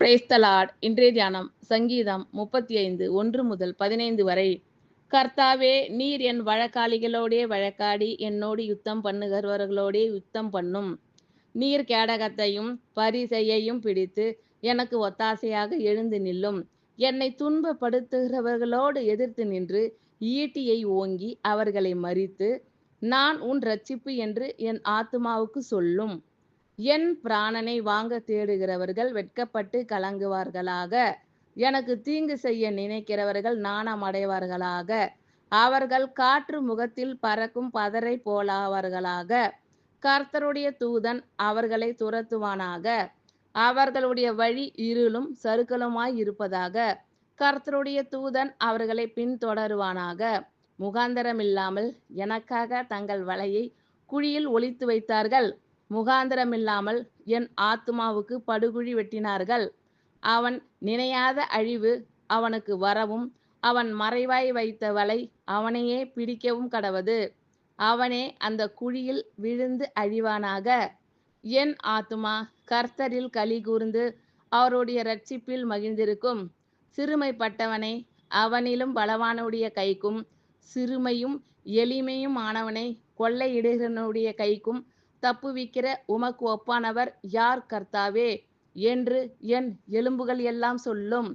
Praise the Lord. இன்றைய தியானம் சங்கீதம் 35 1 முதல் 15 வரை. கர்த்தாவே, நீர் என் வழக்காளிகளோடே வழக்காடி என்னோடு யுத்தம் பண்ணுகிறவர்களோடே யுத்தம் பண்ணும். நீர் கேடகத்தையும் பரிசையையும் பிடித்து எனக்கு ஒத்தாசையாக எழுந்து நில்லும். என்னை துன்பப்படுத்துகிறவர்களோடு எதிர்த்து நின்று ஈட்டியை ஓங்கி அவர்களை மறித்து, நான் உன் இரட்சிப்பு என்று என் ஆத்துமாவுக்கு சொல்லும். என் பிராணனை வாங்க தேடுகிறவர்கள் வெட்கப்பட்டு கலங்குவார்களாக. எனக்கு தீங்கு செய்ய நினைக்கிறவர்கள் நாணமடைவார்களாக. அவர்கள் காற்று முகத்தில் பறக்கும் பதரை போலாவார்களாக. கர்த்தருடைய தூதன் அவர்களை துரத்துவானாக. அவர்களுடைய வழி இருளும் சறுக்கலுமாய் இருப்பதாக. கர்த்தருடைய தூதன் அவர்களை பின்தொடருவானாக. முகாந்தரமில்லாமல் எனக்காக தங்கள் வலையை குழியில் ஒளித்து வைத்தார்கள். முகாந்திரமில்லாமல் என் ஆத்துமாவுக்கு படுகுழி வெட்டினார்கள். அவன் நினையாத அழிவு அவனுக்கு வரவும், அவன் மறைவாய் வைத்த வலை அவனையே பிடிக்கவும் கடவது. அவனே அந்த குழியில் விழுந்து அழிவானாக. என் ஆத்துமா கர்த்தரில் களி கூர்ந்து அவருடைய இரட்சிப்பில் மகிழ்ந்திருக்கும். சிறுமைப்பட்டவனை அவனிலும் பலவானுடைய கைக்கும், சிறுமையும் எளிமையும் ஆனவனை கொள்ளையிடுகிறனுடைய கைக்கும் தப்புவிக்கிற உமக்கு ஒப்பானவர் யார் கர்த்தாவே என்று என் எலும்புகள் எல்லாம் சொல்லும்.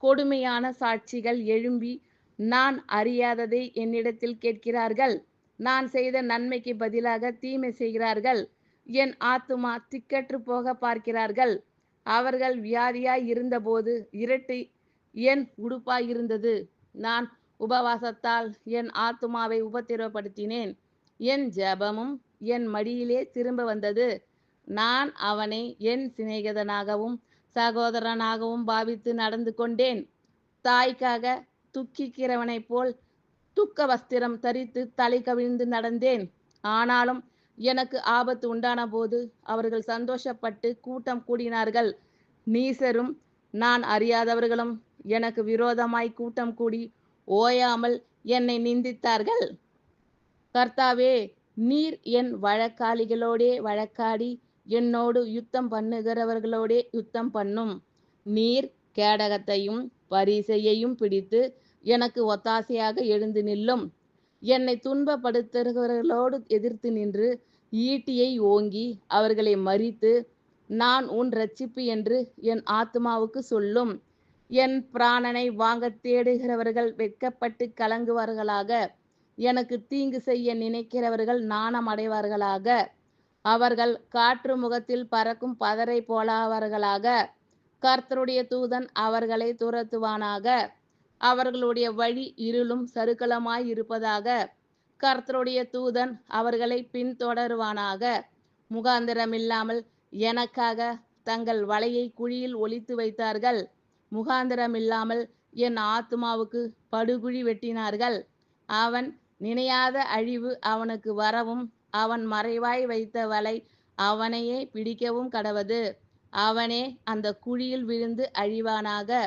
கொடுமையான சாட்சிகள் எழும்பி நான் அறியாததை என்னிடத்தில் கேட்கிறார்கள். நான் செய்த நன்மைக்கு பதிலாக தீமை செய்கிறார்கள். என் ஆத்துமா திக்கற்று போக பார்க்கிறார்கள். அவர்கள் வியாதியாய் இருந்தபோது இரட்டு என் உடுப்பாயிருந்தது. நான் உபவாசத்தால் என் ஆத்துமாவை உபத்திரவப்படுத்தினேன். என் ஜெபமும் என் மடியிலே திரும்ப வந்தது. நான் அவனை என் சிநேகிதனாகவும் சகோதரனாகவும் பாவித்து நடந்து கொண்டேன். தாய்க்காக துக்கிக்கிறவனைப் போல் துக்க வஸ்திரம் தரித்து தலை கவிழ்ந்து நடந்தேன். ஆனாலும் எனக்கு ஆபத்து உண்டான போது அவர்கள் சந்தோஷப்பட்டு கூட்டம் கூடினார்கள். நீசரும் நான் அறியாதவர்களும் எனக்கு விரோதமாய் கூட்டம் கூடி ஓயாமல் என்னை நிந்தித்தார்கள். கர்த்தாவே, நீர் என் வழக்காளிகளோடே வழக்காடி என்னோடு யுத்தம் பண்ணுகிறவர்களோடே யுத்தம் பண்ணும். நீர் கேடகத்தையும் பரிசையையும் பிடித்து எனக்கு ஒத்தாசையாக எழுந்து நில்லும். என்னை துன்பப்படுத்துகிறவர்களோடு எதிர்த்து நின்று ஈட்டியை ஓங்கி அவர்களை மறித்து, நான் உன் இரட்சிப்பு என்று என் ஆத்துமாவுக்கு சொல்லும். என் பிராணனை வாங்க தேடுகிறவர்கள் வெட்கப்பட்டு கலங்குவார்களாக. எனக்கு தீங்கு செய்ய நினைக்கிறவர்கள் நாணமடைவார்களாக. அவர்கள் காற்று முகத்தில் பறக்கும் பதரை போலாவார்களாக. கர்த்தருடைய தூதன் அவர்களை துரத்துவானாக. அவர்களுடைய வழி இருளும் சறுக்கலுமாய் இருப்பதாக. கர்த்தருடைய தூதன் அவர்களை பின்தொடருவானாக. முகாந்திரமில்லாமல் எனக்காக தங்கள் வலையை குழியில் ஒளித்து வைத்தார்கள். முகாந்திரமில்லாமல் என் ஆத்துமாவுக்கு படுகுழி வெட்டினார்கள். அவன் நினையாத அழிவு அவனுக்கு வரவும், அவன் மறைவாய் வைத்த வலை அவனையே பிடிக்கவும் கடவது. அவனே அந்த குழியில் விழுந்து அழிவானாக.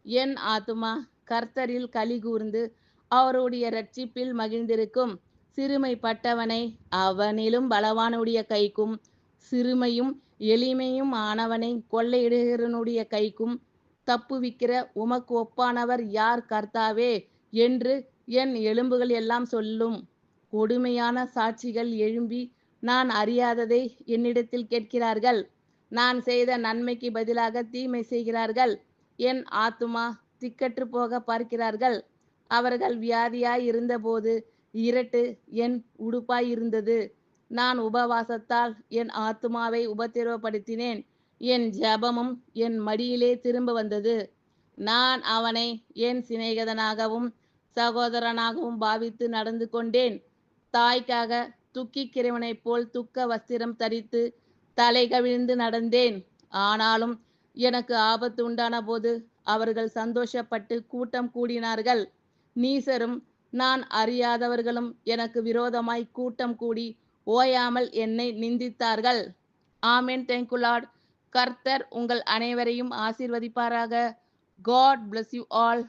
என் ஆத்துமா கர்த்தரில் களி கூர்ந்து அவருடைய இரட்சிப்பில் மகிழ்ந்திருக்கும். சிறுமைப்பட்டவனை அவனிலும் பலவானுடைய கைக்கும், சிறுமையும் எளிமையும் ஆனவனை கொள்ளையிடுகிறனுடைய கைக்கும் தப்புவிக்கிற உமக்கு ஒப்பானவர் யார் கர்த்தாவே என்று என் எலும்புகள் எல்லாம் சொல்லும். கொடுமையான சாட்சிகள் எழும்பி நான் அறியாததை என்னிடத்தில் கேட்கிறார்கள். நான் செய்த நன்மைக்கு பதிலாக தீமை செய்கிறார்கள். என் ஆத்துமா திக்கற்று போக பார்க்கிறார்கள். அவர்கள் வியாதியாய் இருந்தபோது இரட்டு என் உடுப்பாயிருந்தது. நான் உபவாசத்தால் என் ஆத்துமாவை உபத்திரவப்படுத்தினேன். என் ஜெபமும் என் மடியிலே திரும்ப வந்தது. நான் அவனை என் சிநேகிதனாகவும் சகோதரனாகவும் பாவித்து நடந்து கொண்டேன். தாய்க்காக துக்கிக்கிறவனைப் போல் துக்க வஸ்திரம் தரித்து தலை கவிழ்ந்து நடந்தேன். ஆனாலும் எனக்கு ஆபத்து உண்டான போது அவர்கள் சந்தோஷப்பட்டு கூட்டம் கூடினார்கள். நீசரும் நான் அறியாதவர்களும் எனக்கு விரோதமாய் கூட்டம் கூடி ஓயாமல் என்னை நிந்தித்தார்கள். ஆமென். Thank you lord. கர்த்தர் உங்கள் அனைவரையும் ஆசீர்வதிப்பாராக. God bless you all.